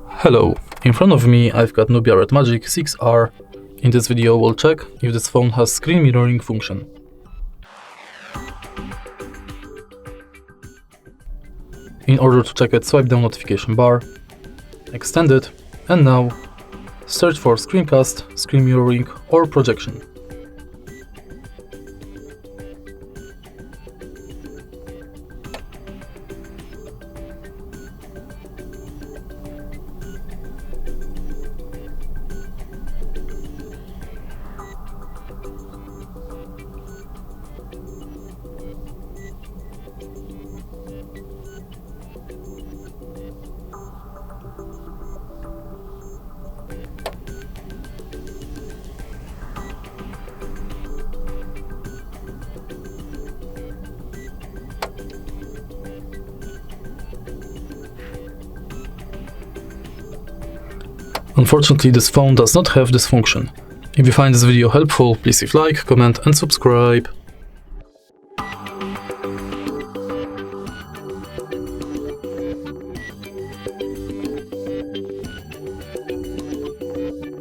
Hello, in front of me I've got NUBIA Red Magic 6R. In this video we'll check if this phone has screen mirroring function. In order to check it, swipe down notification bar, extend it, and now search for screencast, screen mirroring or projection. Unfortunately, this phone does not have this function. If you find this video helpful, please leave a like, comment and subscribe.